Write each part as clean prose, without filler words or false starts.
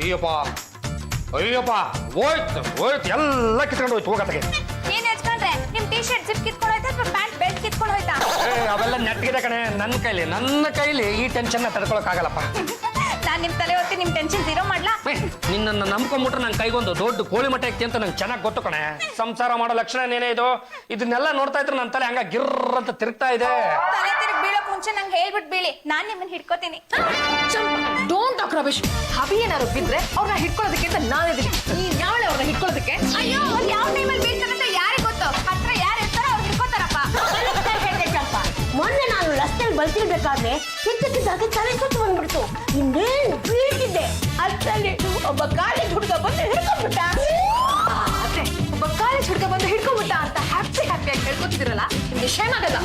ಅಯ್ಯಪ್ಪ ಅಯ್ಯಪ್ಪ ಹೋಯ್ತು ಎಲ್ಲ ಕಿತ್ಕೊಂಡು ಹೋಯ್ತು ಹೋಗತ್ತಿಗೆ. ಏನ್ ಹಚ್ಕೊಂಡ್ರೆ ನಿಮ್ ಟೀ ಶರ್ಟ್ ಜಿಪ್ ಕಿತ್ಕೊಂಡು ಹೋಯ್ತಾ ಅಥವಾ ಪ್ಯಾಂಟ್ ಬೆಲ್ಟ್ ಕಿತ್ಕೊಂಡು ಹೋಯ್ತಾ? ಅವೆಲ್ಲ ನೆಟ್ಟಿಗಿದೆ ಕಣೆ. ನನ್ನ ಕೈಲಿ ಈ ಟೆನ್ಷನ್ ತಡ್ಕೊಳಕ್ ಆಗಲ್ಲಪ್ಪ. ನಾನ್ ನಿಮ್ ತಲೆ ಹೊತ್ತಿ ನಿಮ್ ಟೆನ್ಷನ್ ಜೀರೋ ಮಾಡ್ಲಾ? ನಿನ್ನ ನಂಬ್ಕೊಂಡ್ಬಿಟ್ರೆ ನನ್ ಕೈಗೊಂದು ದೊಡ್ಡ ಕೋಳಿ ಮಟ್ಟ ಐತಿ ಅಂತ ನಂಗೆ ಚೆನ್ನಾಗಿ ಗೊತ್ತು ಕಣೆ. ಸಂಸಾರ ಮಾಡೋ ಲಕ್ಷಣ ಏನೇ ಇದು. ಇದನ್ನೆಲ್ಲ ನೋಡ್ತಾ ಇದ್ರೆ ನನ್ನ ತಲೆ ಹಂಗ ಗಿರ್ರ ಅಂತ ತಿರುಗ್ತಾ ಇದೆ. ತಲೆ ತಿರುಗಿ ಬೀಳಕ್ ಮುಂಚೆ ನಂಗೆ ಹೇಳ್ಬಿಟ್ಟು ಬೀಳಿ, ನಾನ್ ನಿಮ್ಮನ್ನ ಹಿಡ್ಕೋತೀನಿ. Don't talk Ramesh. ಹಬಿ ಏನಾರು ಬಿದ್ರೆ ಅವ್ರನ್ನ ಹಿಡ್ಕೊಳ್ಳೋದಕ್ಕೆ ಅಂತ ನಾನಿದ್ದೀನಿ. ನೀನ್ ಯಾವಳೆ ಅವ್ರನ್ನ ಹಿಡ್ಕೊಳ್ಳೋದಕ್ಕೆ? ಅಯ್ಯೋ ಅವ್ರು ಯಾವ ಟೈಮಲ್ಲಿ ಬೀಳ್ತಾರಂತ ಯಾರಿಗೆ ಗೊತ್ತು? ಹತ್ರ ಯಾರು ಇರ್ತಾರೋ ಅವ್ರು ಹಿಡ್ಕೋತಾರಪ್ಪ. ಹೇಳ್ಬೇಕಪ್ಪ, ಮೊನ್ನೆ ನಾನು ರಸ್ತೆಯಲ್ಲಿ ಬರ್ತಿರ್ಬೇಕಾದ್ರೆ ಇದ್ದಕ್ಕಿದ್ದಾಗೆ ತಲೆ ಸುತ್ತು ಬಂದ್ಬಿಡ್ತು. ಇನ್ನೇನು ಬೀಳ್ತಿದ್ದೆ, ಅಷ್ಟರಲ್ಲಿ ಒಬ್ಬ ಕಾಲೇಜ್ ಹುಡುಗ ಬಂದು ಹಿಡ್ಕೊಂಡ್ಬಿಟ್ಟ. ಅದೇ ಒಬ್ಬ ಕಾಲೇಜ್ ಹುಡುಗ ಬಂದು ಹಿಡ್ಕೊಂಡ್ಬಿಟ್ಟ ಅಂತ ಹ್ಯಾಪಿಯಾಗಿ ಹೇಳ್ಕೊತಿದಿರಲ್ಲ, ನಿಮ್ಗೆ ಶೇಮ್ ಆಗಲ್ಲ?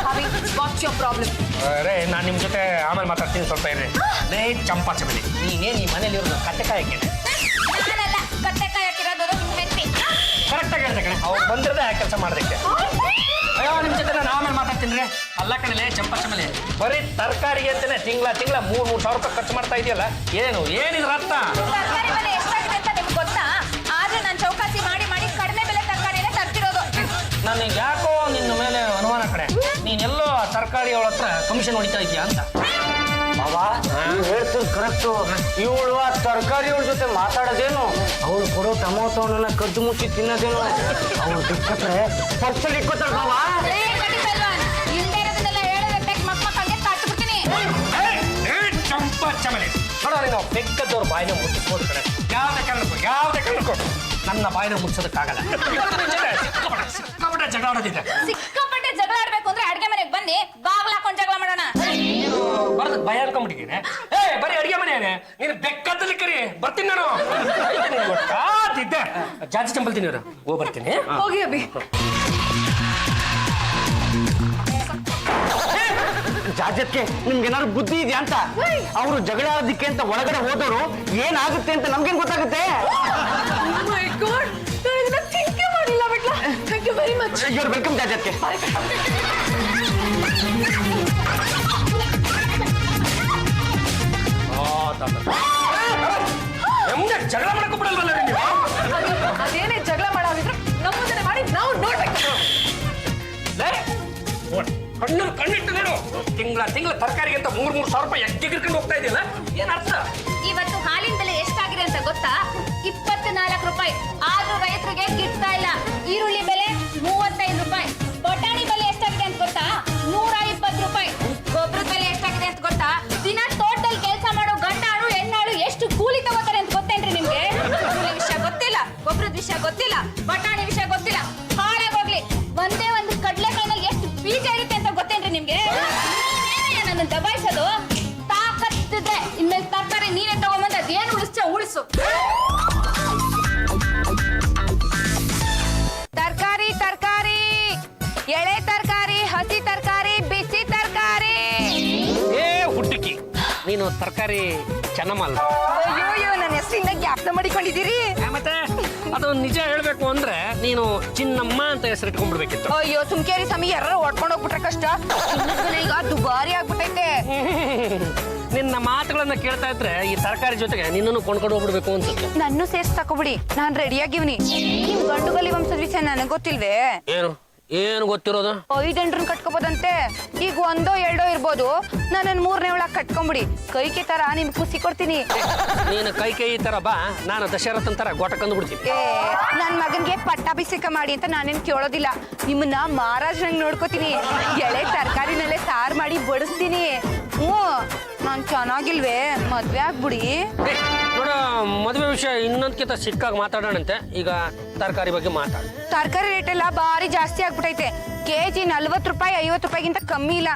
ಹಬಿ, ವಾಟ್ಸ್ ಯೋರ್ ಪ್ರಾಬ್ಲಮ್? ಅರೆ ನಾನು ನಿಮ್ ಜೊತೆ ಆಮೇಲೆ ಮಾತಾಡ್ತೀನಿ, ಸ್ವಲ್ಪ ಇರ್ರಿ. ಲೇ ಚಂಪಾ ಚಮಲಿ, ನೀನೇನು ಈ ಮನೇಲಿ ಇರೋದು ಕತ್ತೆ ಕಾಯಕ್ಕೆ? ನಾನಲ್ಲ ಕತ್ತೆ ಕಾಯಕ್ಕಿರೋದು ನಿಮ್ಮ ಹೆಂಡತಿ. ಕರೆಕ್ಟಾಗಿ ಹೇಳ್ದೆ ಕಣೆ. ಅವ್ರು ಬಂದಿರದೆ ಕೆಲಸ ಮಾಡೋದಕ್ಕೆ. ಅಯ್ಯೋ ನಿಮ್ ಜೊತೆ ನಾನು ಆಮೇಲೆ ಮಾತಾಡ್ತೀನಿ ರೀ. ಅಲ್ಲ ಕಣಲೆ ಚಂಪಾ ಚಮಲಿ, ಬರೀ ತರಕಾರಿಗೆ ಅಂತಾನೆ ತಿಂಗಳ 3,000 ರೂಪಾಯಿ ಖರ್ಚು ಮಾಡ್ತಾ ಇದೆಯಲ್ಲ, ಏನಿದ್ರ ಅರ್ಥ? ತರಕಾರಿ ಬೆಲೆ ಎಷ್ಟಾಗಿದೆ ಅಂತ ನಿಮ್ಗೆ ಗೊತ್ತಾ? ಆದ್ರೆ ನಾನು ಚೌಕಾಸಿ ಮಾಡಿ ಕಡಿಮೆ ಬೆಲೆ ತರಕಾರಿನೇ ತರ್ತಿರೋದು. ನನಗೆ ಯಾಕೋ ನಿನ್ನ ಮೇಲೆ ಅನುಮಾನ ಕಡೆ. ನೀನೆಲ್ಲೋ ತರಕಾರಿ ಅವಳ ಹತ್ರ ಕಮಿಷನ್ ಹೊಡಿತಾ ಇದೆಯಾ ಅಂತ. ಬಾಬಾ ನೀವು ಹೇಳ್ತಿದ್ ಕರೆಕ್ಟು. ಇವಳು ಆ ತರಕಾರಿಯವ್ರ ಜೊತೆ ಮಾತಾಡೋದೇನು, ಅವಳು ಕೊಡೋ ಟೊಮೊಟೊ ಹಣ್ಣನ್ನ ಕದ್ದು ಮುಚ್ಚಿ ತಿನ್ನೋದೇನು. ಅವಳು ಬಿಟ್ಕೊಟ್ರೆ ಪರ್ಸಲ್ಲಿ ಇಟ್ಕೋತಾರ ಬಾಬಾ. ಇಲ್ದೇ ಇರೋದನ್ನೆಲ್ಲ ಹೇಳೋದೇ ಬೇಕು, ಮಕ್ಕಳಿಗೆ ಕಟ್ಬಿಡ್ತೀನಿ. ಚಂಪಾ ಚಮಲಿ ನೋಡೋ, ನೀನು ಬೆಕ್ಕದವ್ರ ಬಾಯಿನ ಮುಟ್ಟಿಸ್ಬೋದು ಕಡೆ. ಯಾವುದೇ ಕಾರಣಕ್ಕೂ ನನ್ನ ಬಾಯಿನ ಮುಚ್ಚೋದಕ್ಕಾಗಲ್ಲ. ಸಿಕ್ಕಾಪಟ್ಟೆ ಜಗಳ ಆಡೋದಿದೆ. ಸಿಕ್ಕಾಪಟ್ಟೆ ಜಗಳ ಆಡ್ಬೇಕು ಅಂದ್ರೆ ಅಡ್ಗೆ ಮನೆಗೆ ಬನ್ನಿ, ಬಾಗ್ಲ ಹಾಕೊಂಡು ಜಗಳ ಮಾಡೋಣ. ಬರೋದಕ್ಕೆ ಭಯ ಅನ್ಕೊಂಡ್ಬಿಟ್ಟಿದ್ದೀನಿ. ಬರೀ ಅಡಿಗೆ ಮನೆಯೇ, ನೀನು ಬೆಕ್ಕದಲ್ಲಿ ಕರಿ, ಬರ್ತೀನಿ ನಾನು. ಕಾತಿದ್ದೆ ಜಾಜಿ ಚಂಬಲ್ತೀನಿ ಅವ್ರು. ಬರ್ತೀನಿ. ಹೋಗಿ ಅಭಿ. ಜಾಜಕ್ಕೆ ನಿಮ್ಗೇನಾದ್ರು ಬುದ್ಧಿ ಇದೆಯಾ ಅಂತ. ಅವರು ಜಗಳ ಆಡೋದಿಕ್ಕೆ ಅಂತ ಒಳಗಡೆ ಹೋದವರು ಏನಾಗುತ್ತೆ ಅಂತ ನಮ್ಗೇನ್ ಗೊತ್ತಾಗುತ್ತೆ? ಮೈ ಗಾಡ್, ನಾನು ಇದನ್ನ ಥಿಂಕ್ ಮಾಡಿಲ್ಲ ಬಿಟ್ಲ. Thank you very much. You are welcome ಜಾಜಕ್ಕೆ. ಜಗಳ ಮಾಡ್ಕೊಬಿಡಲ್ವಲ್ಲ ನೀವು? ಅದೇನೇ ಜಗಳ ಮಾಡೋದಿದ್ರೆ ನಮ್ಮದನ್ನೇ ಮಾಡಿ ನಾವು ನೋಡ್ಬೇಕು. ಕಣ್ಣಿಟ್ಟು ನೋಡು, ತಿಂಗಳ ತರಕಾರಿಗೆ ಅಂತ 3,000 ರೂಪಾಯಿ ಎಗ್ಗಿರ್ಕೊಂಡು ಹೋಗ್ತಾ ಇದೆಯಲ್ಲ, ಏನ್ ಅರ್ಥ? ಇವತ್ತು ಹಾಲಿನ ಬೆಲೆ ಎಷ್ಟಾಗಿದೆ ಅಂತ ಗೊತ್ತಾ? 24 ರೂಪಾಯಿ. ಆದ್ರೂ ರೈತರಿಗೆ ಗಿಟ್ತಾ ಇಲ್ಲ. ಈರುಳ್ಳಿ ಬೆಲೆ 35 ರೂಪಾಯಿ. ಬಟಾಣಿ ಬೆಲೆ ಎಷ್ಟಾಗಿದೆ ಅಂತ ಗೊತ್ತಾ? 120 ರೂಪಾಯಿ. ಗೊಬ್ಬರದ ಬೆಲೆ ಎಷ್ಟಾಗಿದೆ ಅಂತ ಗೊತ್ತಾ? ದಿನ ತೋಟದಲ್ಲಿ ಕೆಲಸ ಮಾಡೋ ಗಂಡಾಳು ಹೆಣ್ಣಾಳು ಎಷ್ಟು ಕೂಲಿ ತಗೋತಾರೆ ಅಂತ ಗೊತ್ತೇನ್ರಿ ನಿಮ್ಗೆ? ಕೂಲಿ ವಿಷಯ ಗೊತ್ತಿಲ್ಲ, ಗೊಬ್ಬರದ ವಿಷಯ ಗೊತ್ತಿಲ್ಲ, ಬಟಾಣಿ ವಿಷಯ ಗೊತ್ತಿಲ್ಲ. ಹಾಳಾಗೋಗ್ಲಿ, ಒಂದೇ ಒಂದು ಕಡ್ಲೆಕಾಯಿನಲ್ಲಿ ಎಷ್ಟು ಬೀಜ ಇರುತ್ತೆ ಅಂತ ಗೊತ್ತೇನ್ರಿ ನಿಮ್ಗೆ? ನನ್ನ ದಬಾಯಿಸೋದು ತಾಕತ್ತಿದ್ರೆ ಇನ್ಮೇಲೆ ತರಕಾರಿ ನೀನೇ ತಗೊಂಬಂದು ಅದೇನು ಉಳಿಸು. ತರಕಾರಿ, ಎಳೆ ತರಕಾರಿ, ಹಸಿ ತರಕಾರಿ, ಬಿಸಿ ತರಕಾರಿ. ಹುಡುಕಿ, ನೀನು ತರಕಾರಿ ಚೆನ್ನಮ್ಮ. ಅಯ್ಯೋ ನನ್ನ ಹೆಸರಿಂದ ಜ್ಞಾಪನ ಮಾಡಿಕೊಂಡಿದ್ದೀರಿ. ಮತ್ತೆ ಅದು ನಿಜ ಹೇಳ್ಬೇಕು ಅಂದ್ರೆ ನೀನು ಚಿನ್ನಮ್ಮ ಅಂತ ಹೆಸರು ಇಟ್ಕೊಂಡ್ಬಿಡ್ಬೇಕಿತ್ತು. ಅಯ್ಯೋ ಸುಮ್ಕೇರಿ ಸಮಯ ಯಾರು ಹೊಡ್ಕೊಂಡು ಹೋಗ್ಬಿಟ್ರೆ ಕಷ್ಟ. ಈಗ ದುಬಾರಿ ಆಗ್ಬಿಟ್ಟೈತೆ. ನಿನ್ನ ಮಾತುಗಳನ್ನ ಕೇಳ್ತಾ ಇದ್ರೆ ಈ ತರಕಾರಿ ಜೊತೆಗೆ ನಿನ್ನನ್ನು ಕೊಂಡ್ಕೊಂಡು ಹೋಗ್ಬಿಡ್ಬೇಕು ಅನ್ಸುತ್ತೆ. ನನ್ನ ಸೇರ್ಸ್ ತಕೊಬಿಡಿ, ನಾನ್ ರೆಡಿಯಾಗಿವ್ನಿ. ನಿಮ್ ಗಂಡುಗಲಿ ವಂಶದ ವಿಷಯ ನನಗೆ ಗೊತ್ತಿಲ್ವೇ? ಏನು ಗೊತ್ತಿರೋದು? 5 ಹೆಂಡ್ರನ್ ಕಟ್ಕೋಬೋದಂತೆ. ಈಗ 1 2 ಇರ್ಬೋದು. ನನ್ನ 3ನೇ ಒಳಗೆ ಕಟ್ಕೊಂಬಿಡಿ. ಕೈಕೆ ತರ ನಿಮ್ ಖುಷಿ ಕೊಡ್ತೀನಿ. ನೀನು ಕೈ ತರ ಬಾ, ನಾನು ದಶರಥನ್ ತರ ಗೋಟ ಕಂಡು ಬಿಡ್ತೀನಿ. ನನ್ ಮಗನ್ಗೆ ಪಟ್ಟಾಭಿಷೇಕ ಮಾಡಿ ಅಂತ ನಾನೇನ್ ಕೇಳೋದಿಲ್ಲ. ನಿಮ್ಮನ್ನ ಮಹಾರಾಜ್ ನೋಡ್ಕೋತೀನಿ. ಎಳೆ ತರಕಾರಿನಲ್ಲೇ ಸಾರು ಮಾಡಿ ಬಡಿಸ್ತೀನಿ. ನಾನ್ ಚೆನ್ನಾಗಿಲ್ವೇ? ಮದ್ವೆ ಆಗ್ಬಿಡಿ. ನೋಡ, ಮದುವೆ ವಿಷಯ ಇನ್ನೊಂದ್ಕಿಂತ ಸಿಕ್ಕಾಗಿ ಮಾತಾಡೋಣಂತೆ. ಈಗ ತರಕಾರಿ ಬಗ್ಗೆ ಮಾತಾಡ. ತರಕಾರಿ ರೇಟ್ ಎಲ್ಲ ಭಾರಿ ಜಾಸ್ತಿ ಆಗ್ಬಿಟ್ಟೈತೆ. ಕೆಜಿ 40 ರೂಪಾಯಿ 50 ರೂಪಾಯಿಗಿಂತ ಕಮ್ಮಿ ಇಲ್ಲ.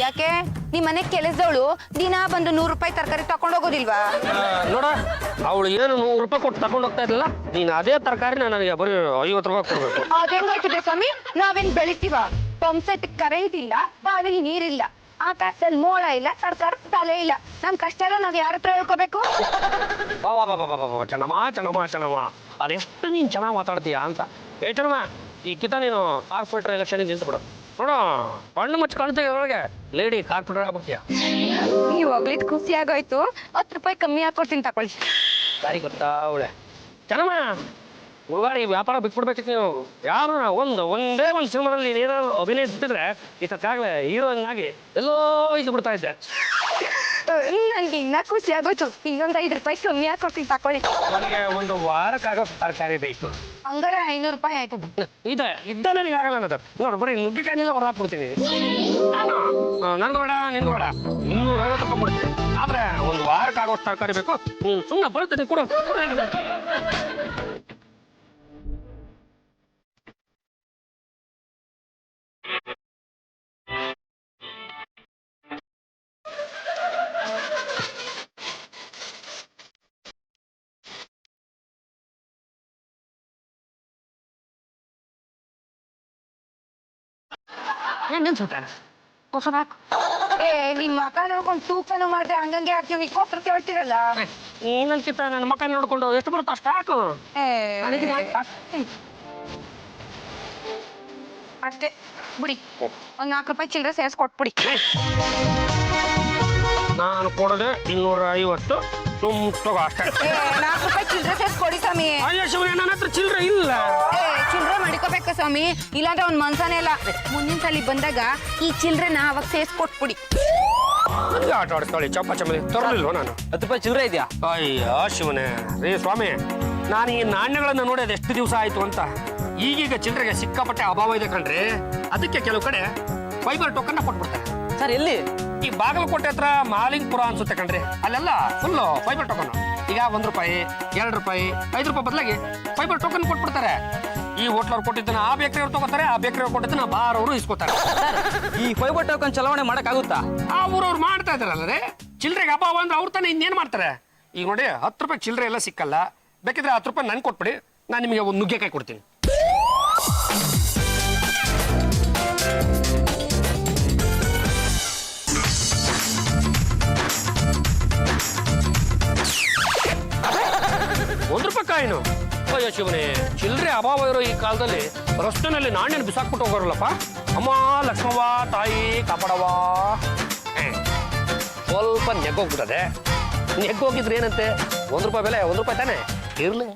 ಯಾಕೆ ನಿಮ್ ಮನೆ ಕೆಲಸದವಳು ದಿನ ಬಂದು 100 ರೂಪಾಯಿ ತರಕಾರಿ ತಕೊಂಡ್ ಹೋಗೋದಿಲ್ವಾ? ನೋಡ, ಅವಳು ಏನು 100 ರೂಪಾಯಿ ಕೊಟ್ಟು ತಗೊಂಡ್ ಹೋಗ್ತಾ ಇದ್ದಿಲ್ಲ, ನೀನು ಅದೇ ತರಕಾರಿ ನನಗೆ ಬರೀ 50 ರೂಪಾಯಿ ಕೊಡ್ಬೇಕು. ಅದೇನಾಗ್ತದೆ ಸ್ವಾಮಿ? ನಾವೇನ್ ಬೆಳಿತೀವ? ಪಂಪ್ಸೆಟ್ ಕರೆಂಟ್ ಇಲ್ಲ, ಬಾವಿಗೆ ನೀರಿಲ್ಲ, ಆಕಾಶದಲ್ಲಿ ಮೋಡ ಇಲ್ಲ, ಸರ್ಕಾರ ತಲೆ ಇಲ್ಲ. ನಮ್ ಕಷ್ಟ ಎಲ್ಲ ನಾವ್ ಯಾರ ಹತ್ರ ಹೇಳ್ಕೋಬೇಕು? ಚೆನ್ನಮ್ಮ ಅದೆಷ್ಟು ನೀನ್ ಚೆನ್ನಾಗಿ ಮಾತಾಡ್ತೀಯಾ ಅಂತ. ಚೆನ್ನಮ್ಮ, ಈ ಕಿತ ನೀನು ಕಾರ್ಪೊರೇಟರ್ ಎಲೆಕ್ಷನ್ ನಿಂತ್ಬಿಡು. ನೋಡು, ಹಣ್ಣು ಮುಚ್ಚ ಕಾಣ್ತೀವಿ ಒಳಗೆ ಲೇಡಿ ಕಾರ್ಪೊರೇಟರ್ ಆಗ್ಬಿಡ್ತೀಯ. ನೀವು ಹೋಗ್ಲಿದ್ ಖುಷಿ ಆಗೋಯ್ತು. 10 ರೂಪಾಯಿ ಕಮ್ಮಿ ಹಾಕೊಡ್ತೀನಿ, ತಗೊಳ್ಳಿ. ದಾರಿ ಗೊತ್ತಾ ಅವಳೆ ಚೆನ್ನಮ್ಮ ಮುಳುಗಾಡಿ ವ್ಯಾಪಾರ ಬಿಟ್ಬಿಡ್ಬೇಕಿತ್ತು ನೀವು ಯಾರು ಒಂದೇ ಒಂದು ಸಿನಿಮಾದಲ್ಲಿ ಏನಾದ್ರು ಅಭಿನಯಿಸ್ತಿದ್ರೆ ಇತ್ತಾಗಲೇ ಹೀರೋಯಿನ್ ಎಲ್ಲೋ ಇದು ಬಿಡ್ತಾ ಇದ್ದೆ ನನ್ಗೆ ಇನ್ನ ಖುಷಿ ಆಗೋಯ್ತು ಇನ್ನೊಂದು 5 ರೂಪಾಯಿ ಕಮ್ಮಿ ಹಾಕೊಡ್ತೀನಿ ತಕೊಳ್ಳಿ ನನಗೆ ಒಂದು ವಾರಕ್ಕಾಗೋ ತರಕಾರಿ ಬೇಕು ಹಂಗಾರೆ 500 ರೂಪಾಯಿ ಆಯ್ತು ಇದ್ದ ನನಗೆ ಆಗಲ್ಲ ಅನ್ನೋದು ನೋಡು ಬರೀ ನುಗ್ಗಿಕಾಯಿನೆಲ್ಲ ಹೊರಹಾಕ್ಬಿಡ್ತೀನಿ ನಂದು ಬೇಡ ನಿಂದು ಬೇಡ 250 ತಗೊಂಡ್ಬಿಡ್ತೀನಿ ಆದ್ರೆ ಒಂದು ವಾರಕ್ಕಾಗೋ ತರಕಾರಿ ಬೇಕು ಸುಮ್ಮನೆ ಬರ್ತೀನಿ ಕೊಡು ಏ ನಿಮ್ಮ ಮಕ್ಕ ನೋಡ್ಕೊಂಡು ತೂಕನು ಮಾಡ್ದೆ ಹಂಗಂಗೆ ಹಾಕ್ತೀವಿ ಕೊತ್ರ ಕೇಳ್ತಿರಲ್ಲ ಏನಂತಿತ್ತ ನನ್ನ ಮಕ್ಕ ನೋಡ್ಕೊಂಡು ಎಷ್ಟು ಬರುತ್ತೆ ಅಷ್ಟು ಹಾಕು ಅಷ್ಟೇ ಬಿಡಿ ಒಂದ್ 4 ರೂಪಾಯಿ ಚಿಲ್ಲರೆ ಸೇರ್ಸ್ ಕೊಟ್ಬಿಡಿ ನಾನು ಕೊಡದೆ 250 ತಗೋ ಅಷ್ಟೇ 4 ರೂಪಾಯಿ ಚಿಲ್ಲರೆ ಸೇರ್ಸ್ ಕೊಡಿ ಸ್ವಾಮಿ ಅಯ್ಯೋ ಶಿವನೇ ನನ್ನ ಹತ್ರ ಚಿಲ್ಲರೆ ಇಲ್ಲ ಚಿಲ್ಲರೆ ಮಾಡಿಕೋಬೇಕು ಸ್ವಾಮಿ ಇಲ್ಲಾಂದ್ರೆ ಒಂದ್ ಮನ್ಸನೇ ಇಲ್ಲ ಮುಂದಿನ ಸಲ ಬಂದಾಗ ಈ ಚಿಲ್ಲರೆನ ಅವಾಗ ಸೇರ್ಸ್ ಕೊಟ್ಬಿಡಿ ನನಗೆ ಆಟ ಆಡಿಸ್ತಾಳೆ ಚಪ್ಪ ಚಮ್ಮಲಿ ತರಲಿಲ್ವ ನಾನು 10 ರೂಪಾಯಿ ಚಿಲ್ಲರೆ ಇದೆಯಾ ಅಯ್ಯೋ ಶಿವನೇ ರೀ ಸ್ವಾಮಿ ನಾನು ಈ ನಾಣ್ಯಗಳನ್ನ ನೋಡೋದು ಎಷ್ಟು ದಿವಸ ಆಯ್ತು ಅಂತ ಈಗೀಗ ಚಿಲ್ಲರೆಗೆ ಸಿಕ್ಕಾಪಟ್ಟೆ ಅಭಾವ ಇದೆ ಕಣ್ರಿ ಅದಕ್ಕೆ ಕೆಲವು ಕಡೆ ಫೈಬರ್ ಟೋಕನ್ನ ಕೊಟ್ಬಿಡ್ತಾರೆ ಸರ್ ಎಲ್ಲಿ ಈ ಬಾಗಲಕೋಟೆ ಹತ್ರ ಮಾಲಿಂಗ್ಪುರ ಅನ್ಸುತ್ತೆ ಕಣ್ರಿ ಅಲ್ಲೆಲ್ಲ ಫುಲ್ ಫೈಬರ್ ಟೋಕನ್ ಈಗ 1 ರೂಪಾಯಿ 2 ರೂಪಾಯಿ 5 ರೂಪಾಯಿ ಬದಲಾಗಿ ಫೈಬರ್ ಟೋಕನ್ ಕೊಟ್ಬಿಡ್ತಾರೆ ಈ ಹೋಟ್ಲವ್ರು ಕೊಟ್ಟಿದ್ದನ್ನ ಆ ಬೇಕರಿ ಅವ್ರು ತಗೋತಾರೆ ಆ ಬೇಕರಿ ಅವ್ರು ಕೊಟ್ಟಿದ್ದನ್ನ ಬಾರ್ ಅವರು ಇಸ್ಕೋತಾರೆ ಈ ಫೈಬರ್ ಟೋಕನ್ ಚಲಾವಣೆ ಮಾಡಕ್ಕಾಗುತ್ತಾ ಆ ಊರವ್ರು ಮಾಡ್ತಾ ಇದಾರಲ್ಲೇ ಚಿಲ್ಲರೆಗೆ ಅಭಾವ ಅಂದ್ರೆ ಅವ್ರು ತಾನೇ ಇನ್ನೇನು ಮಾಡ್ತಾರೆ ಈಗ ನೋಡಿ 10 ರೂಪಾಯಿ ಚಿಲ್ಲರೆ ಎಲ್ಲ ಸಿಕ್ಕಲ್ಲ ಬೇಕಿದ್ರೆ 10 ರೂಪಾಯಿ ನನ್ಗೆ ಕೊಟ್ಬಿಡಿ ನಾನು ನಿಮಗೆ ಒಂದು ನುಗ್ಗೆಕಾಯಿ ಕೊಡ್ತೀನಿ ರೂಪಾಯಿ ಅಯ್ಯೋ ಶಿವನೇ ಚಿಲ್ಲರೆ ಅಭಾವ ಇರೋ ಈ ಕಾಲದಲ್ಲಿ ರಸ್ತೆನಲ್ಲಿ ನಾಣ್ಯನ ಬಿಸಾಕ್ಬಿಟ್ಟು ಹೋಗೋರಲ್ಲಪ್ಪ ಅಮ್ಮ ಲಕ್ಷ್ಮವ್ವ ತಾಯಿ ಕಾಪಾಡವ್ವ ಸ್ವಲ್ಪ ನೆಗ್ಗೋಗ್ಬಿಟ್ಟದೆ ನೆಗ್ಗೋಗಿದ್ರೆ ಏನಂತೆ 1 ರೂಪಾಯಿ ಬೆಲೆ 1 ರೂಪಾಯಿ ತಾನೆ ಇರ್ಲಿ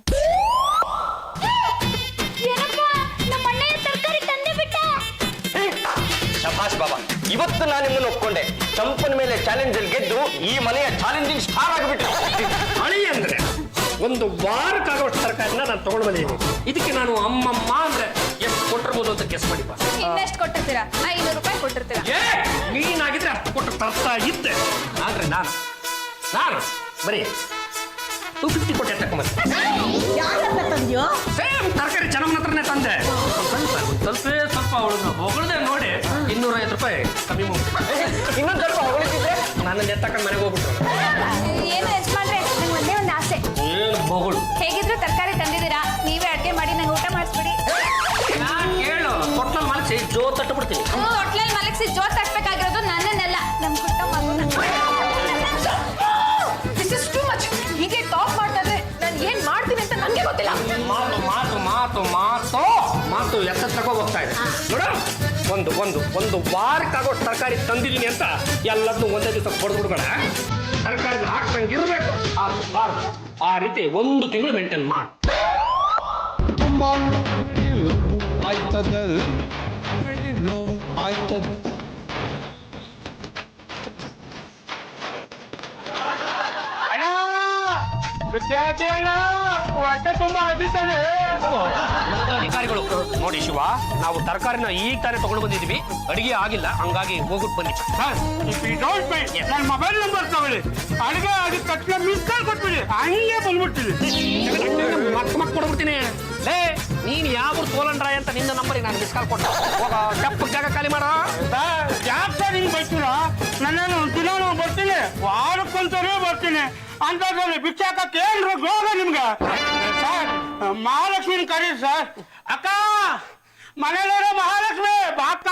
ಶಭಾಷ್ ಬಾಬಾ ಇವತ್ತು ನಾನು ನಿಮ್ಮನ್ನು ಒಪ್ಕೊಂಡೆ ಚಂಪನ ಮೇಲೆ ಚಾಲೆಂಜ್ ಅಲ್ಲಿ ಗೆದ್ದು ಈ ಮನೆಯ ಚಾಲೆಂಜಿಂಗ್ ಸ್ಟಾರ್ ಆಗಿಬಿಟ್ರೆ ಹಳಿ ಅಂದ್ರೆ ಒಂದು ವಾರಕ್ಕಾಗುವಷ್ಟು ತರಕಾರಿನ ನಾನು ತಗೊಂಡು ಬಂದಿದ್ದೀನಿ ಇದಕ್ಕೆ ನಾನು ಅಮ್ಮಮ್ಮ ಅಂದ್ರೆ ಎಷ್ಟು ಕೊಟ್ಟಿರ್ಬೋದು ಅಂತ ಗೆಸ್ ಮಾಡಿಪ್ಪ ಇನ್ನೆಷ್ಟು ಕೊಟ್ಟಿರ್ತೀರಾ 500 ರೂಪಾಯಿ ಕೊಟ್ಟಿರ್ತೀರಾ ನೀನಾಗಿದ್ರೆ ಅಷ್ಟು ಕೊಟ್ಟು ತರ್ತಾ ಇದ್ದೆ ಆದ್ರೆ ನಾನು ಬರೀ 250 ಕೊಟ್ಟೆ ತಗೊಂಬಂದೆ ಯಾರನ್ನ ತಂದ್ಯೋ ಸೇಮ್ ತರಕಾರಿ ಚೆನ್ನಮ್ಮನ ಹತ್ರನೇ ತಂದೆ ಸ್ವಲ್ಪ ಅವಳನ್ನ ಹೊಗಳದೆ ನೋಡಿ 250 ರೂಪಾಯಿ ಕಮ್ಮಿ ಇನ್ನೊಂದು ಸ್ವಲ್ಪ ಹೊಗಳಿದ್ರೆ ನನ್ನ ಎತ್ತಕೊಂಡು ಮನೆಗೆ ಹೋಗ್ಬಿಟ್ರು ಏನು ಯಜಮಾನ್ರೆ ನಂಗೆ ಒಂದೇ ಒಂದು ಆಸೆ ಏನು ಹೊಗಳು ಹೇಗಿದ್ರು ತರಕಾರಿ ತಂದಿದ್ದೀರಾ ನೀವೇ ಅಡ್ಗೆ ಮಾಡಿ ನಂಗೆ ಊಟ ಮಾಡಿಸ್ಬಿಡಿ ಕೇಳು ಕೊಟ್ಟಲ್ಲಿ ಮನಸ್ಸಿ ಜೋ ತಟ್ಟು ಬಿಡ್ತೀನಿ ಹೋಟ್ಲಲ್ಲಿ ಮಲಗಿಸಿ ಜೋತ್ ಹಾಕ್ಬೇಕಾಗಿರೋದು ನನ್ನನ್ನೆಲ್ಲ ನಮ್ ಕುಟ್ಟ ಮಗುನ ದಿಸ್ ಇಸ್ ಟೂ ಮಚ್ ಹೀಗೆ ಟಾಪ್ ಮಾಡ್ತಾ ಇದ್ರೆ ನಾನು ಏನ್ ಮಾಡ್ತೀನಿ ಅಂತ ನನಗೆ ಗೊತ್ತಿಲ್ಲ ಮಾತು ಮಾತು ಮಾತು ಮಾತು ಮಾತು ಎತ್ತ ತಗೋ ಹೋಗ್ತಾ ಇದೆ ನೋಡು ಒಂದು ವಾರಕ್ಕಾಗೋ ತರಕಾರಿ ತಂದಿದ್ದೀನಿ ಅಂತ ಎಲ್ಲದನ್ನು ಒಂದೇ ದಿವಸ ಹೊಡೆದ್ಬಿಡ್ಬೇಡ ತರಕಾರಿ ಹಾಕ್ತಂಗೆ ಇರಬೇಕು ಆ ರೀತಿ 1 ತಿಂಗಳು ಮೇಂಟೈನ್ ಮಾಡಿ ಅಧಿಕಾರಿಗಳು ನೋಡಿ ಶಿವ ನಾವು ತರಕಾರಿನ ಈಗ ತಾನೇ ತಗೊಂಡು ಬಂದಿದ್ದೀವಿ ಅಡಿಗೆ ಆಗಿಲ್ಲ ಹಂಗಾಗಿ ಹೋಗ್ಬಿಟ್ಟು ಬನ್ನಿ ನನ್ನ ಮೊಬೈಲ್ ನಂಬರ್ ತಗೊಳ್ಳಿ ಅಡುಗೆ ಆಗಿದ ತಕ್ಷಣ ಮಿಸ್ ಕಾಲ್ ಕೊಟ್ಬಿಡಿ ಹಂಗೆ ಬಂದ್ಬಿಡ್ತೀನಿ ಮಕ್ ಕೊಡ್ಬಿಡ್ತೀನಿ ಲೇ ನೀನ್ ಯಾವ ತೋಲಂಡ್ರಾಯ್ ಅಂತ ನಿನ್ನ ನಂಬರಿಗೆ ನಾನು ಮಿಸ್ ಕಾಲ್ ಕೊಟ್ಟು ಹೋಗ ಚಪ್ಪ ಜಾಗ ಖಾಲಿ ಮಾಡೋ ಯಾಕೆ ನಿಮ್ಗೆ ಬೈತೀರಾ ನನ್ನೇನು ದಿನ ಬರ್ತೀನಿ ವಾರಕ್ಕೊಂದ್ಸರಿ ಬರ್ತೀನಿ ಅಂತದ್ರಲ್ಲಿ ಭಿಕ್ಷೆ ಹಾಕಕ್ಕೆ ಏನ್ರ ರೋಗ ನಿಮ್ಗೆ ಸರ್ ಮಹಾಲಕ್ಷ್ಮಿನ ಕರೀ ಸರ್ ಅಕ್ಕ ಮನೇಲಿರೋ ಮಹಾಲಕ್ಷ್ಮಿ ಬಾಕ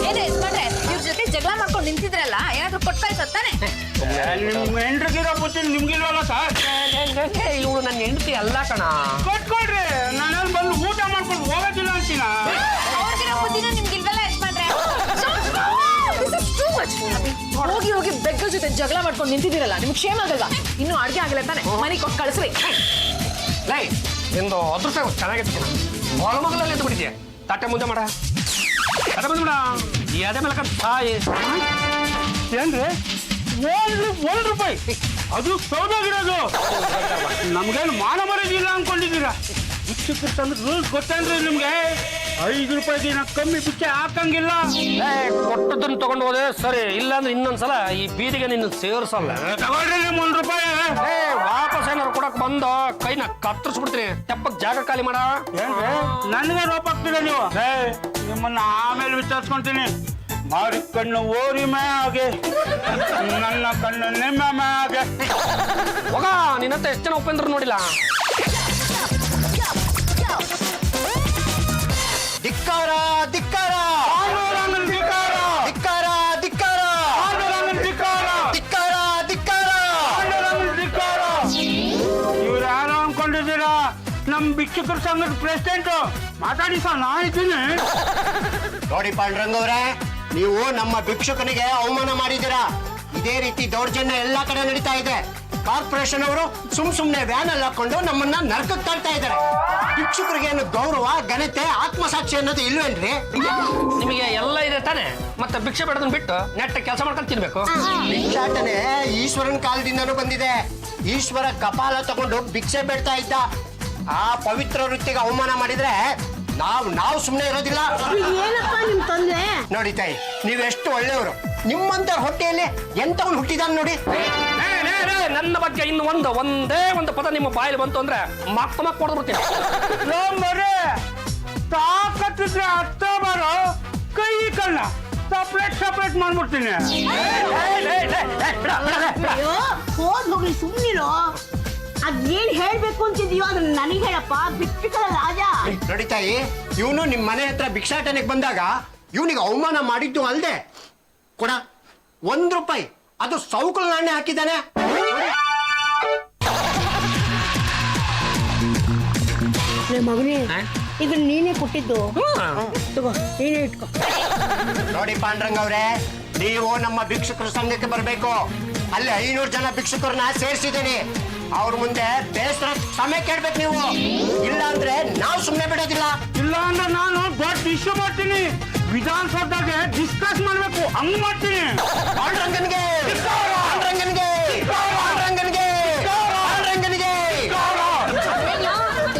ಏನು ಯಜಮಾನ್ರೆ ಇವ್ರ ಜೊತೆ ಜಗಳ ಮಾಡ್ಕೊಂಡು ನಿಂತಿದ್ರಲ್ಲ ಏನಾದ್ರು ಕೊಟ್ಟು ಕಳ್ಸತ್ತಾನೆ ನಿಮ್ ಹೆಂಡ್ರಿಗಿರೋ ಬುದ್ಧಿ ನಿಮ್ಗಿಲ್ವಲ್ಲ ಸರ್ ಇವಳು ನನ್ನ ಹೆಂಡತಿ ಅಲ್ಲ ಕಣ ಕೊಟ್ಕೊಡ್ರಿ ನಾನೇನು ಬಂದು ಊಟ ಮಾಡ್ಕೊಂಡು ಹೋಗೋದಿಲ್ಲ ಅಂತೀನ ಅವ್ರಿಗಿರೋ ಬುದ್ಧಿನೂ ನಿಮ್ಗಿಲ್ವಲ್ಲ ಯಜಮಾನ್ರೆ ಮಚ್ ಹೋಗಿ ಹೋಗಿ ಬೆಕ್ಕರ್ ಜೊತೆ ಜಗಳ ಮಾಡ್ಕೊಂಡು ನಿಂತಿದ್ದೀರಲ್ಲ ನಿಮ್ಗೆ ಕ್ಷೇಮ ಆಗಲ್ವಾ? ಇನ್ನೂ ಅಡ್ಗೆ ಆಗಿಲ್ಲ ತಾನೆ, ಮನೆಗೆ ಕೊಟ್ಟು ಕಳಿಸ್ರಿ. ಲೈ ನಿಂದು ಅದೃಷ್ಟ ಚೆನ್ನಾಗಿತ್ತು, ಮೊಳಮಗಲಲ್ಲಿ ಎದ್ದು ಬಿಟ್ಟಿದ್ಯಾ. ತಟ್ಟೆ ಮುಂದೆ ಮಾಡ, ತಟ್ಟೆ ಮುಂದೆ ಮಾಡ, ಈ ಅದೇ ಮೇಲೆ ತಾಯಿ ಏನ್ರಿ ₹1 ಅದು ಸೌದಾಗಿರೋದು. ನಮ್ಗೇನು ಮಾನ ಮರ್ಯಾದಿಲ್ಲ ಅನ್ಕೊಂಡಿದ್ದೀರಾ? ಭಿಕ್ಷುಕರು ತಂದ್ರೆ ರೂಲ್ಸ್ ಗೊತ್ತೇನ್ರಿ ನಿಮ್ಗೆ? ₹5 ಕಮ್ಮಿ ಭಿಕ್ಷೆ ಹಾಕಂಗಿಲ್ಲ. ಕೊಟ್ಟದನ್ನು ತಗೊಂಡು ಹೋದೆ ಸರಿ, ಇಲ್ಲಾಂದ್ರೆ ಇನ್ನೊಂದ್ಸಲ ಈ ಬೀದಿಗೆ ನಿನ್ನ ಸೇರಿಸಲ್ಲ. ತಗೊಳ್ರಿ ನಿಮ್ ₹1. ವಾಪಸ್ ಏನಾರು ಕೊಡಕ್ ಬಂದು ಕೈನ ಕತ್ತರಿಸ್ಬಿಡ್ತೀನಿ. ತೆಪ್ಪಕ್ ಜಾಗ ಖಾಲಿ ಮಾಡ. ಏನ್ರಿ ನನಗೆ ರೋಪ್ ಆಗ್ತೀರ ನೀವು? ನಿಮ್ಮನ್ನ ಆಮೇಲೆ ವಿಚಾರಿಸ್ಕೊಂತೀನಿ. ಮಾರಿ ಕಣ್ಣು ಓರಿ ಮೇ ಹಾಗೆ, ನನ್ನ ಕಣ್ಣು ನಿಮ್ಮ ಮೇ ಹಾಗೆ. ಹೋಗ, ನಿನ್ನಂತ ಎಷ್ಟು ಜನ ಉಪೇಂದ್ರ ನೋಡಿಲ್ಲ. ಧಿಕ್ಕಾರ ಧಿಕ್ಕಾರ ಪಾಂಡುರಂಗನ ಧಿಕ್ಕಾರ! ಧಿಕ್ಕಾರ ಧಿಕ್ಕಾರ ಪಾಂಡುರಂಗನ ಧಿಕ್ಕಾರ! ಧಿಕ್ಕಾರ ಧಿಕ್ಕಾರ ಪಾಂಡುರಂಗನ ಧಿಕ್ಕಾರ! ಇವ್ರು ಯಾರು ಅನ್ಕೊಂಡಿದ್ದೀರಾ? ನಮ್ ಭಿಕ್ಷುಕರ ಸಂಘದ ಪ್ರೆಸಿಡೆಂಟ್. ಮಾತಾಡಿ ಸರ್, ನಾ ಇದ್ದೀನಿ. ನೋಡಿ ಪಾಂಡುರಂಗವ್ರೆ, ನೀವು ನಮ್ಮ ಭಿಕ್ಷುಕನಿಗೆ ಅವಮಾನ ಮಾಡಿದ್ದೀರಾ. ಇದೇ ರೀತಿ ದೌರ್ಜನ್ಯ ಎಲ್ಲಾ ಕಡೆ ನಡೀತಾ ಇದೆ. ಕಾರ್ಪೊರೇಷನ್ ಅವರು ಸುಮ್ನೆ ವ್ಯಾನ್ ಅಲ್ಲಿ ಹಾಕೊಂಡು ನಮ್ಮನ್ನ ನರಕಕ್ಕೆ ತಳ್ತಾ ಇದ್ದಾರೆ. ಭಿಕ್ಷುಕರಿಗೆ ಏನು ಗೌರವ, ಘನತೆ, ಆತ್ಮಸಾಕ್ಷಿ ಅನ್ನೋದು ಇಲ್ವೇನ್ರಿ? ನಿಮಗೆ ಎಲ್ಲ ಇದೆ ತಾನೆ, ಮತ್ತೆ ಭಿಕ್ಷೆ ಬೇಡದನ್ನ ಬಿಟ್ಟು ನೆಟ್ಟ ಕೆಲಸ ಮಾಡ್ಕೊಂಡು ತಿನ್ಬೇಕು. ಭಿಕ್ಷಾಟನೆ ಈಶ್ವರನ ಕಾಲದಿಂದನೂ ಬಂದಿದೆ. ಈಶ್ವರ ಕಪಾಲ ತಗೊಂಡು ಭಿಕ್ಷೆ ಬೇಡ್ತಾ ಇದ್ದ. ಆ ಪವಿತ್ರ ವೃತ್ತಿಗೆ ಅವಮಾನ ಮಾಡಿದ್ರೆ ನಾವು ಸುಮ್ಮನೆ ಇರೋದಿಲ್ಲ. ಏನಪ್ಪ ನಿಮ್ ತೊಂದ್ರೆ? ನೋಡಿ ತಾಯಿ, ನೀವೆಷ್ಟು ಒಳ್ಳೆಯವರು. ನಿಮ್ಮಂತ ಹೊಟ್ಟೆಯಲ್ಲಿ ಎಂತವನು ಹುಟ್ಟಿದಾನ ನೋಡಿ. ನನ್ನ ಬಗ್ಗೆ ಇನ್ನು ಒಂದೇ ಒಂದು ಪದ ನಿಮ್ಮ ಬಾಯಲ್ಲಿ ಬಂತು ಅಂದ್ರೆ ಮಕ್ಕ ಕೊಡ್ಬಿಡ್ತೀನಿ. ಬರೇ ತಾಕತ್ತಿದ್ರೆ ಅತ್ತ ಬರೋ, ಕೈ ಕಣ್ಣ ಸಪ್ರೇಟ್ ಮಾಡ್ಬಿಡ್ತೀನಿ. ಅಯ್ಯೋ ಹೋದ್ ಹೋಗ್ಲಿ ಸುಮ್ಮನಿರೋ. ಅದೇನ್ ಹೇಳ್ಬೇಕು ಅಂತಿದೀಯೋ ಅದನ್ನ ನನಗೆ ಹೇಳಪ್ಪ, ಭಿಕ್ಷುಕರ ರಾಜ. ನೋಡಿ ತಾಯಿ, ಇವನು ನಿಮ್ ಮನೆ ಹತ್ರ ಭಿಕ್ಷಾಟನೆಗೆ ಬಂದಾಗ ಇವನಿಗೆ ಅವಮಾನ ಮಾಡಿದ್ದು ಅಲ್ದೆ ಕೊಡ ₹1, ಅದು ಸೌಕಲ್ ನಾಣ್ಯ ಹಾಕಿದ್ದಾನೆ. ಮಗನೇ, ಇದನ್ನ ನೀನೇ ಕೊಟ್ಟಿದ್ದು. ತಗೋ, ನೀನೇ ಇಟ್ಕೋ. ನೋಡಿ ಪಾಂಡ್ರಂಗವ್ರೆ, ನೀವು ನಮ್ಮ ಭಿಕ್ಷುಕರ ಸಂಘಕ್ಕೆ ಬರಬೇಕು. ಅಲ್ಲಿ 500 ಜನ ಭಿಕ್ಷುಕರನ್ನ ಸೇರಿಸಿದ್ದೀನಿ. ಅವ್ರ ಮುಂದೆ ಬೇಸರ ಸಮಯ ಕೇಳ್ಬೇಕು ನೀವು. ಇಲ್ಲ ಅಂದ್ರೆ ನಾವು ಸುಮ್ಮನೆ ಬಿಡೋದಿಲ್ಲ. ಇಲ್ಲ ಅಂದ್ರೆ ನಾನು ದೊಡ್ಡ ಇಶ್ಯೂ ಮಾಡ್ತೀನಿ. ವಿಧಾನಸೌಧದಾಗೆ ಡಿಸ್ಕಸ್ ಮಾಡ್ಬೇಕು, ಹಂಗ್ ಮಾಡ್ತೀನಿ. ಪಾಂಡ್ರಂಗನ್ಗೆ ಪಾಂಡ್ರಂಗನ್ಗೆ ಪಾಂಡ್ರಂಗನ್ಗೆ ಪಾಂಡ್ರಂಗನ್ಗೆ.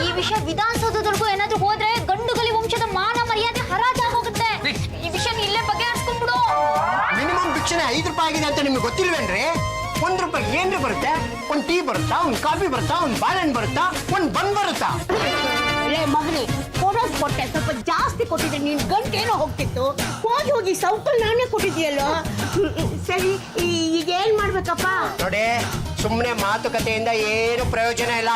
ಈ ವಿಷಯ ವಿಧಾನಸೌಧದವರೆಗೂ ಏನಾದ್ರೂ ಹೋದ್ರೆ ಗಂಡುಗಲಿ ವಂಶದ ಮಾನ ಮರ್ಯಾದೆ ಹರಾಜಾಗೋಗುತ್ತೆ. ಈ ವಿಷಯ ಇಲ್ಲೇ ಬಗೆಹರಿಸ್ಕೊಂಡ್ಬಿಡು. ಮಿನಿಮಮ್ ಭಿಕ್ಷಣೆ ₹5 ಆಗಿದೆ ಅಂತ ನಿಮ್ಗೆ ಗೊತ್ತಿಲ್ವೇನ್ರಿ? ₹1 ಏನ್ರಿ ಬರುತ್ತೆ? ಒಂದ್ ಟೀ ಬರುತ್ತಾ, ಒಂದ್ ಕಾಫಿ ಬರುತ್ತಾ, ಒಂದ್ ಬಾಳೆಹಣ್ಣು ಬರುತ್ತಾ, ಒಂದ್ ಬನ್ ಬರುತ್ತಾ? ಮಗನೇ, ಕೊಡೋದು ಕೊಟ್ಟೆ, ಸ್ವಲ್ಪ ಜಾಸ್ತಿ ಕೊಟ್ಟಿದ್ರೆ ನೀನ್ ಗಂಟೇನೋ ಹೋಗ್ತಿತ್ತು. ಹೋಗಿ ಸೌಕಲ್ ನಾನೇ ಕೊಟ್ಟಿದ್ಯಲ್ಲೋ. ಸರಿ, ಈಗ ಏನ್ ಮಾಡ್ಬೇಕಪ್ಪ? ನೋಡಿ, ಸುಮ್ಮನೆ ಮಾತುಕತೆಯಿಂದ ಏನು ಪ್ರಯೋಜನ ಇಲ್ಲ.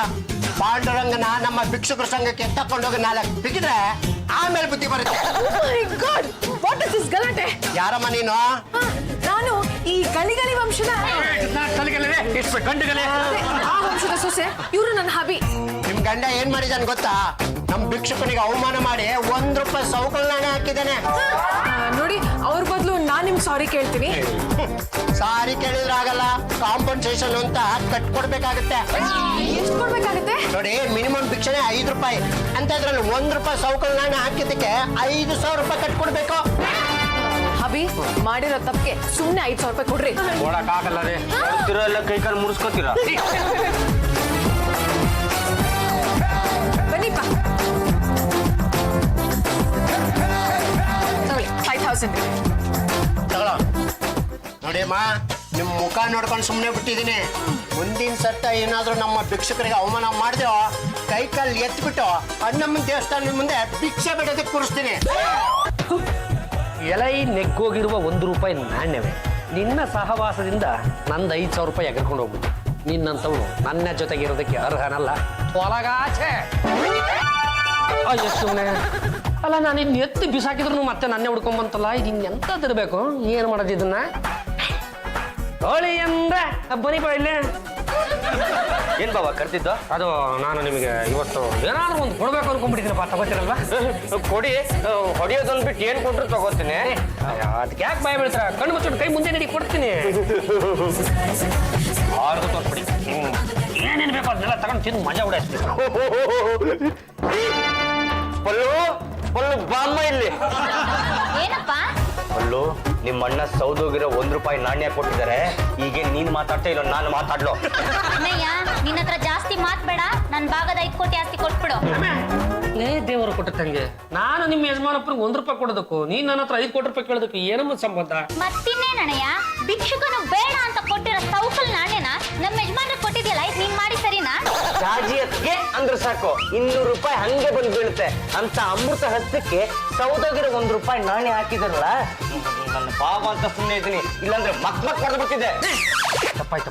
ಪಾಂಡುರಂಗನ ನಮ್ಮ ಭಿಕ್ಷುಕರ ಸಂಘಕ್ಕೆ ತಕೊಂಡೋಗಿ 4 ಬಿಗಿದ್ರೆ ಆಮೇಲೆ ಬುದ್ಧಿ ಬರುತ್ತೆ. ವಾಟ್ ಇಸ್ ದಿಸ್ ಗಲಾಟೆ? ಯಾರಮ್ಮ ನೀನು? ನಾನು ಈ ಗಲಿಗಲಿ ವಂಶದ ಗಂಡುಗಲೆ ಆ ವಂಶದ ಸೊಸೆ. ಇವರು ನನ್ನ ಹಬಿ. ನಿಮ್ ಗಂಡ ಏನ್ ಮಾಡಿದಾನೆ ಗೊತ್ತಾ? ನಮ್ ಭಿಕ್ಷುಕನಿಗೆ ಅವಮಾನ ಮಾಡಿ ₹1 ಸೌಕಲ್ ನಾಣ್ಯ ಹಾಕಿದ್ದಾನೆ. ನೋಡಿ, ಅವ್ರ ಬದಲು ನಾನ್ ನಿಮ್ಗೆ ಸಾರಿ ಕೇಳ್ತೀನಿ. ಸಾರಿ ಕೇಳಿದ್ರೆ ಆಗಲ್ಲ, ಕಾಂಪನ್ಸೇಷನ್ ಅಂತ ಕಟ್ಕೊಡ್ಬೇಕಾಗತ್ತೆ. ಎಷ್ಟು ಕೊಡ್ಬೇಕಾಗತ್ತೆ? ನೋಡಿ, ಮಿನಿಮಮ್ ಭಿಕ್ಷಣೆ ₹5 ಅಂತ ಇದ್ರಲ್ಲಿ ₹1 ಸೌಕಲ್ ನಾಣ್ಯ ಹಾಕಿದ್ದಕ್ಕೆ ₹5,000 ಕಟ್ಕೊಡ್ಬೇಕು. ಹಬಿ, ಮಾಡಿರೋ ತಪ್ಪಿಗೆ ಸುಮ್ಮನೆ ₹5,000 ಕೊಡ್ರಿ. ಕೊಡಕ್ಕಾಗಲ್ಲ ರೀ. ಎಲ್ಲ ಕೈ ಕಾಲು ಮುಡಿಸ್ಕೊತೀರಾ? ಬನ್ನಿಪ್ಪ, ತಗೊಳ್ಳಿ 5,000. ತಗೊಳ್ಳೋ. ನೋಡಿ ಅಮ್ಮ, ನಿಮ್ ಮುಖ ನೋಡ್ಕೊಂಡು ಸುಮ್ಮನೆ ಬಿಟ್ಟಿದ್ದೀನಿ. ಮುಂದಿನ ಸತ್ತ ಏನಾದ್ರೂ ನಮ್ಮ ಭಿಕ್ಷುಕರಿಗೆ ಅವಮಾನ ಮಾಡಿದ್ರೋ ಕೈ ಕಾಲು ಎತ್ಬಿಟ್ಟು ಅಣ್ಣಮ್ಮನ ದೇವಸ್ಥಾನದ ಮುಂದೆ ಭಿಕ್ಷೆ ಬಿಡೋದಕ್ಕೆ ಕೂರಿಸ್ತೀನಿ. ಎಲೈ ನೆಗ್ಗೋಗಿರುವ ₹1 ನಾಣ್ಯವೇ ನಿನ್ನ ಸಹವಾಸದಿಂದ ನಂದು ₹5,000 ಎಗರ್ಕೊಂಡು ಹೋಗ್ಬಿಟ್ಟು ನಿನ್ನಂತವನು ನನ್ನ ಜೊತೆಗಿರೋದಕ್ಕೆ ಅರ್ಹನಲ್ಲ. ತೊಲಗಾಚೆ. ಸುಮ್ಮನೆ ಅಲ್ಲ, ನಾನು ಇನ್ನು ಎತ್ತಿ ಬಿಸಾಕಿದ್ರು ಮತ್ತೆ ನನ್ನೇ ಹುಡ್ಕೊಂಬಂತಲ್ಲ. ಇದು ಎಂತದಿರ್ಬೇಕು? ಏನು ಮಾಡೋದು ಇದನ್ನ? ಹೋಳಿ ಅಂದ್ರೆ ಬನ್ನಿಪ್ಪ ಇಲ್ಲೇ. ಏನ್ ಬಾಬಾ ಕರ್ತಿದ್ದು? ಅದು ನಾನು ನಿಮಗೆ ಇವತ್ತು ಏನಾದ್ರೂ ಒಂದು ಕೊಡ್ಬೇಕು ಅನ್ಕೊಂಡ್ಬಿಟ್ಟಿದ್ದೀನಪ್ಪ, ತಗೋತೀರಲ್ವಾ? ಕೊಡಿ, ಹೊಡಿಯೋದೊಂದು ಬಿಟ್ಟು ಏನ್ ಕೊಟ್ರು ತಗೋತೀನಿ. ಅದಕ್ಕೆ ಯಾಕೆ ಬಾಯ್ ಬೀಳ್ತಾರ? ಕಣ್ಣು ಮುಚ್ಚಿಟ್ಟು ಕೈ ಮುಂದೆ ನಡಿ, ಕೊಡ್ತೀನಿ. ಆರ್ಗು ತೋರ್ಸ್ಬಿಡಿ. ಏನೇನು ಬೇಕೋ ಅದನ್ನೆಲ್ಲ ತಗೊಂಡು ತಿಂದು ಮಜಾ ಉಡಾಯಿಸ್ತೀವಿ. ಪಲ್ಲು ಪಲ್ಲು ಬಾಮ್ಮ ಇಲ್ಲಿ. ಏನಪ್ಪ? ಪಲ್ಲು, ನಿಮ್ಮ ಅಣ್ಣ ಸೌದೋಗಿರೋ ₹1 ನಾಣ್ಯ ಕೊಟ್ಟಿದ್ದಾರೆ. ಈಗ ನೀನ್ ಮಾತಾಡ್ತಾ ಇಲ್ಲ, ನಾನು ಮಾತಾಡ್ಲೋ? ಅಣ್ಣಯ್ಯ, ನಿನ್ನ ಹತ್ರ ಜಾಸ್ತಿ ಮಾತ್ಬೇಡ. ನನ್ ಭಾಗದ 5 ಕೋಟಿ ಆಸ್ತಿ ಕೊಟ್ಬಿಡು. ಲೇ ದೇವರು ಕೊಟ್ಟ ತಂಗೆ, ನಾನು ನಿಮ್ಮ ಯಜಮಾನಪ್ಪನಿಗೆ ₹1 ಕೊಡೋದಕ್ಕೂ ನೀನ್ ನನ್ನ ಹತ್ರ ₹5 ಕೋಟಿ ಕೇಳೋದಕ್ಕೆ ಏನಮ್ಮ ಸಂಬಂಧ? ಮತ್ತಿನ್ನೇನಣ್ಣಯ್ಯ, ಭಿಕ್ಷುಕನು ಬೇಡ ಅಂತ ಕೊಟ್ಟಿರೋ ಸೌಕಲ್ ನಾಣ್ಯನ ನಮ್ಮ ಯಜಮಾನ್ರಿಗೆ ಕೊಟ್ಟಿದ್ಯಲ್ಲ, ಇದು ನೀನ್ ಮಾಡಿ ಸರಿನಾ? ರಾಜಿಯತ್ಗೆ ಅಂದ್ರೆ ಸಾಕು ₹200 ಹಂಗೆ ಬಂದು ಬೀಳುತ್ತೆ ಅಂತ ಅಮೃತ ಹಸ್ತಕ್ಕೆ ಸೌದೋಗಿರೋ ₹1 ನಾಣ್ಯ ಹಾಕಿದಾರಲ್ಲ, ನನ್ನ ಪಾಪ ಅಂತ ಸುಮ್ಮನೆ ಇದ್ದೀನಿ. ಇಲ್ಲಾಂದ್ರೆ ಮಕ್ ಹೊಡೆದ್ಬಿಟ್ಟಿದೆ. ತಪ್ಪಾಯ್ತು.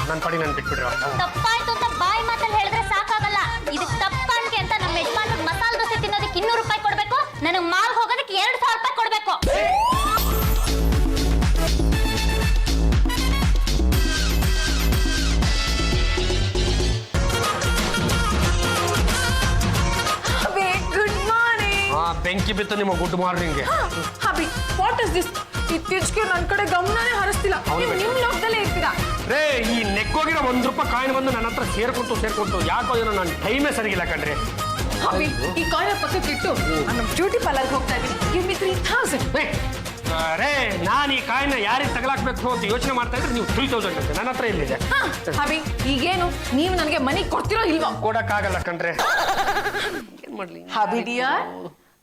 ನನ್ನ ಪಡಿ ನಾನು ಬಿಟ್ಬಿಡ್ರ. ತಪ್ಪಾಯ್ತು ಅಂತ ಬಾಯಿ ಮಾತಲ್ಲಿ ಹೇಳಿದ್ರೆ ಸಾಕಾಗಲ್ಲ. ಇದಕ್ಕೆ ತಪ್ಪನ್ಕೆ ಅಂತ ನಮ್ಮ ಯಜಮಾನ್ರಿಗೆ ಮಸಾಲೆ ದೋಸೆ ತಿನ್ನೋದಕ್ಕೆ ₹200 ಕೊಡ್ಬೇಕು, ನನಗೆ ಮಾಲ್ ಹೋಗೋದಕ್ಕೆ ₹2000 ಕೊಡ್ಬೇಕು. Good morning. ಬೆಂಕಿ ಬಿತ್ತು ನಿಮ್ಮ ಗುಡ್ ಮಾರ್ನಿಂಗ್ಗೆ. Hubby, what is this? ಇತ್ತೀಚೆಗೆ ನನ್ನ ಕಡೆ ಗಮನನೇ ಹರಿಸ್ತಿಲ್ಲ. ನೀವು ನಿಮ್ ಲೋಕದಲ್ಲೇ ಇರ್ತೀರಾ. ರೇ, ಈ ನೆಕ್ಕೋಗಿರೋ ₹1 ಕಾಯಿನ್ ಬಂದು ನನ್ನ ಹತ್ರ ಸೇರ್ಕೊಟ್ಟು ಯಾಕೋ ಏನೋ ನನ್ನ ಟೈಮೇ ಸರಿಗಿಲ್ಲ ಕಣ್ರಿ. ಹಬಿ, ಈ ಕಾಯಿನ್ ಪಕ್ಕಕ್ಕೆ ಇಟ್ಟು ನಾನು ಬ್ಯೂಟಿ ಪಾರ್ಲರ್ಗೆ ಹೋಗ್ತಾ ಇದ್ದೀನಿ. Give me 3000. ರೇ, ನಾನು ಈ ಕಾಯಿನ ಯಾರಿಗೆ ತಗಲಾಕ್ಬೇಕು ಅಂತ ಯೋಚನೆ ಮಾಡ್ತಾ ಇದ್ರೆ ನೀವು 3000 ಅಂತ ನನ್ನ ಹತ್ರ ಇಲ್ಲಿದೆ. ಹಬಿ, ಈಗೇನು ನೀವು ನನಗೆ ಮನಿ ಕೊಡ್ತಿರೋ ಇಲ್ವಾ? ಕೊಡಕ್ಕಾಗಲ್ಲ ಕಣ್ರೆ. ಏನ್ ಮಾಡ್ಲಿ? Hubby dear,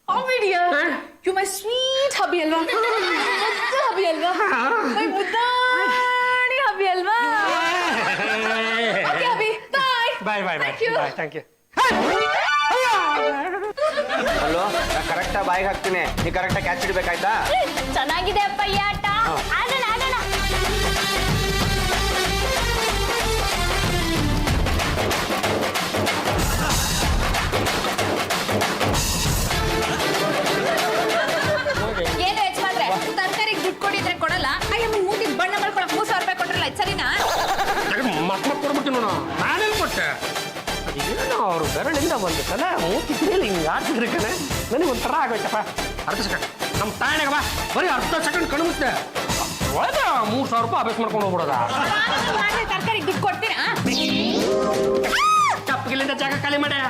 hubby dear, you my sweet hubby ಅಲ್ವಾ? ಮುದ್ದು ಹಬಿ ಅಲ್ವಾ? ಮೈ ಮುದ್ದಾಡಿ ಹಬಿ ಅಲ್ವಾ? Okay hubby, bye. Bye. Thank you. ಅಲ್ಲೋ, ಕರೆಕ್ಟಾ ಬಾಯಿಗೆ ಹಾಕ್ತೀನಿ, ನೀ ಕರೆಕ್ಟಾ ಕ್ಯಾಚ್ ಇಡ್ಬೇಕಾಯ್ತಾ? ಚೆನ್ನಾಗಿದೆ ಅಪ್ಪ ಈ ಆಟ. ಆಡೋಣ. ಏನು ಯಜಮಾನ್ರೆ, ತರಕಾರಿಗೆ ದುಡ್ಡು ಕೊಡಿದ್ರೆ ಕೊಡಲ್ಲ, ಹಾಗೆ ಮೂತಿ ಬಣ್ಣ ಮಾಡ್ಕೊಳಕ್ ₹3000 ಕೊಟ್ರಲ್ಲ, ಇದು ಸರಿನಾ? ಮಕ್ಳು ಕೊಡ್ಬಿಟ್ಟು ನಾನೇನು ಕೊಟ್ಟೆ? ಅದೇನೋ ಅವರು ಬೆರಳಿಂದ ಬಂದಿತ್ತಲ್ಲ, ಮೂತಿ ಮೇಲೆ ಹಿಂಗೆ ಆಡ್ತಿದ್ರೆ ಕಣೆ, ನನಗೆ ಒಂಥರ ಆಗೋಯ್ತಪ್ಪ. ಅರ್ಧ ಸೆಕೆಂಡ್ ನಮ್ಮ ತಾಯಿನಾಗ ಬಾ, ಬರೀ ಅರ್ಧ ಸೆಕೆಂಡ್ ಕಣ್ಮುತ್ತೆ ಒಳಗ ₹3000 ಅಭ್ಯಾಸ ಮಾಡ್ಕೊಂಡು ಹೋಗ್ಬಿಡೋದ. ತರಕಾರಿಗೆ ದುಡ್ಡು ಕೊಡ್ತೀರಾ? ತಪ್ಪಗಿಲ್ಲಿಂದ ಜಾಗ ಖಾಲಿ ಮಾಡ್ಯ.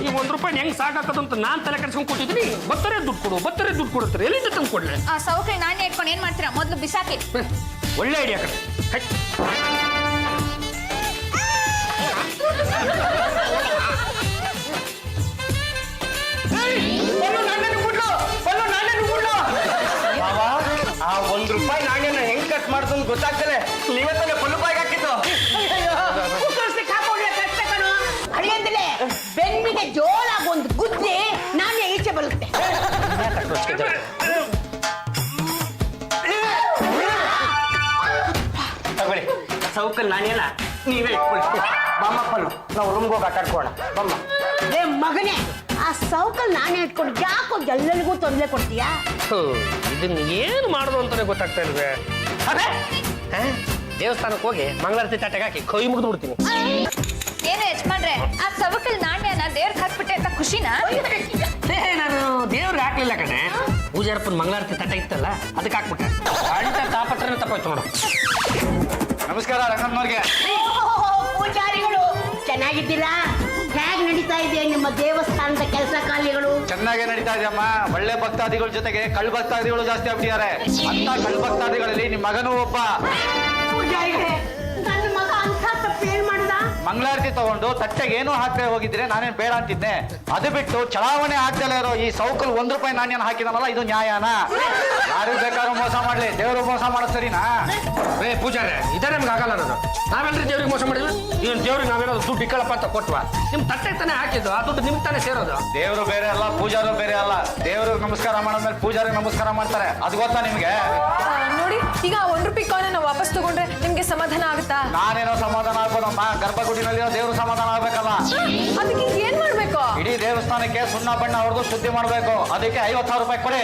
ಈ ₹1 ಹೆಂಗ್ ಸಾಕಾಕದು ಅಂತ ನಾನ್ ತಲೆ ಕೆಡ್ಸ್ಕೊಂಡ್ ಕೊಟ್ಟಿದ್ದೀನಿ. ಬತ್ತರೆ ದುಡ್ಡು ಕೊಡುತ್ತಾರೆ, ಎಲ್ಲಿಂದ ತಂದು ಕೊಡ್ಲೆ? ಆ ಸೌಕರ್ಯ ನಾಣ್ಯ ಇಟ್ಕೊಂಡು ಏನ್ ಮಾಡ್ತೀರಾ? ಮೊದ್ಲು ಬಿಸಾಕಿ. ಒಳ್ಳೆ ಐಡಿಯಾ ಕಡೆ. ಆ ₹1 ನಾಣ್ಯನ ಹೆಂಗ್ ಕಟ್ ಮಾಡ್ಕೊಂಡು ಗೊತ್ತಾಗ್ತದೆ. ನೀವೇ ತಾನೇ ಪಲ್ಲು ಬಾಯಿಗೆ ಹಾಕಿದ್ದು. ಅಳಿಯಂದಲೇ ಬೆನ್ನಿಗೆ ಜೋರಾಗಿ ಒಂದು ಗುದ್ದಿ ನಾಣ್ಯ ಈಚೆ ಬರುತ್ತೆ. ತಗೊಳ್ಳಿ, ಸೌಕಲ್ ನಾಣ್ಯನ ನೀವೇ ಇಟ್ಕೊಳ್ಳಿ. ಬಾಮ್ಮ ಪಲ್ಲು, ನಾವು ರೂಮ್ಗೆ ಹೋಗಿ ಆಟಾಡ್ಕೋಣ. ಬಮ್ಮ. ಏ ಮಗನೇ, ಆ ಸೌಕಲ್ ನಾಣ್ಯ ಇಟ್ಕೊಂಡು ಯಾಕೋ ಎಲ್ಲರಿಗೂ ತೊಂದರೆ ಕೊಡ್ತೀಯಾ? ಇದನ್ನ ಏನು ಮಾಡೋದು ಅಂತಾನೆ ಗೊತ್ತಾಗ್ತಾ ಇಲ್ವೇ? ದೇವಸ್ಥಾನಕ್ಕೆ ಹೋಗಿ ಮಂಗಳಾರತಿ ತಟ್ಟೆಗೆ ಹಾಕಿ ಕೈ ಮುಗಿದು ಬಿಡ್ತೀನಿ. ಏನು ಯಜಮಾನ್ರೆ, ಆ ಸವಕಲ್ ನಾಣ್ಯನ ದೇವ್ರಿಗೆ ಹಾಕ್ಬಿಟ್ಟೆ ಅಂತ ಖುಷಿನಾ? ನಾನು ದೇವ್ರಿಗೆ ಹಾಕ್ಲಿಲ್ಲ ಕಣೆ, ಪೂಜಾರಪ್ಪನ ಮಂಗಳಾರತಿ ತಟ್ಟೆ ಇತ್ತಲ್ಲ ಅದಕ್ಕೆ ಹಾಕ್ಬಿಟ್ಟೆ. ಅಂಟ ತಾಪತ್ರನೇ ತಪ್ಪಾಯ್ತು ನೋಡು. ನಮಸ್ಕಾರ ರಂಗಮ್ಮನವ್ರಿಗೆ. ಪೂಜಾರಿಗಳು ಚೆನ್ನಾಗಿದ್ದೀರಾ? ಹೇಗ್ ನಡೀತಾ ಇದೆ ನಿಮ್ಮ ದೇವಸ್ಥಾನದ ಕೆಲಸ ಕಾರ್ಯಗಳು? ಚೆನ್ನಾಗೇ ನಡೀತಾ ಇದೆಯಮ್ಮ. ಒಳ್ಳೆ ಭಕ್ತಾದಿಗಳ ಜೊತೆಗೆ ಕಳ್ಳ ಭಕ್ತಾದಿಗಳು ಜಾಸ್ತಿ ಆಗ್ಬಿಟ್ಟಿದ್ದಾರೆ. ಅಂತ ಕಳ್ಳ ಭಕ್ತಾದಿಗಳಲ್ಲಿ ನಿಮ್ಮ ಮಗನೂ ಒಬ್ಬ. ಪೂಜಾರಿಗಳೇ, ನನ್ನ ಮಗ ಅಂತ ತಪ್ಪು ಏನ್ ಮಾಡ್ದ? ಮಂಗಳಾರತಿ ತಗೊಂಡು ತಟ್ಟೆಗೆ ಏನೂ ಹಾಕದೆ ಹೋಗಿದ್ರೆ ನಾನೇನ್ ಬೇಡ ಅಂತಿದ್ದೆ. ಅದು ಬಿಟ್ಟು ಚಲಾವಣೆ ಆಗ್ದಲೇ ಇರೋ ಈ ಸೌಕಲ್ ₹1 ನಾಣ್ಯನ ಹಾಕಿದಾನಲ್ಲ, ಇದು ನ್ಯಾಯನ? ಯಾರು ಬೇಕಾದ್ರೂ ಮೋಸ ಮಾಡ್ಲಿ, ದೇವರು ಮೋಸ ಮಾಡೋದು ಸರಿನಾ? ಪೂಜಾರೆ, ಇದೇ ನಮ್ಗೆ ಆಗಲ್ಲ. ನಾವೆಲ್ಲರೂ ದೇವ್ರಿಗೆ ಮೋಸ ಮಾಡಿದ್ವಿ. ಇವನ್ ದೇವ್ರಿಗೆ ನಾವೇನಾದ್ರು ದುಡ್ಡು ಇಕ್ಕಳಪ್ಪ ಅಂತ ಕೊಟ್ವಾ? ನಿಮ್ ತಟ್ಟೆ ತಾನೇ ಹಾಕಿದ್ದು, ಆ ದುಡ್ಡು ನಿಮ್ಗೆ ತಾನೇ ಸೇರೋದು. ದೇವರು ಬೇರೆ ಅಲ್ಲ, ಪೂಜಾರು ಬೇರೆ ಅಲ್ಲ. ದೇವ್ರಿಗೆ ನಮಸ್ಕಾರ ಮಾಡಿದ್ಮೇಲೆ ಪೂಜಾರಿಗೆ ನಮಸ್ಕಾರ ಮಾಡ್ತಾರೆ, ಅದು ಗೊತ್ತಾ ನಿಮ್ಗೆ? ನೋಡಿ, ಈಗ ₹1 ಕಾಯಿನ್ ನಾವು ವಾಪಸ್ ತಗೊಂಡ್ರೆ ನಿಮ್ಗೆ ಸಮಾಧಾನ ಆಗುತ್ತಾ? ನಾನೇನೋ ಸಮಾಧಾನ ಆಗ್ಬೋದಮ್ಮ, ಗರ್ಭಗುಡಿನಲ್ಲಿರೋ ದೇವ್ರು ಸಮಾಧಾನ ಆಗ್ಬೇಕಲ್ಲ. ಅದಕ್ಕೆ ಏನ್ ಮಾಡ್ಬೇಕು? ಇಡೀ ದೇವಸ್ಥಾನಕ್ಕೆ ಸುಣ್ಣ ಬಣ್ಣ ಹೊಡೆದು ಶುದ್ಧಿ ಮಾಡ್ಬೇಕು. ಅದಕ್ಕೆ ₹50,000 ಕೊಡಿ.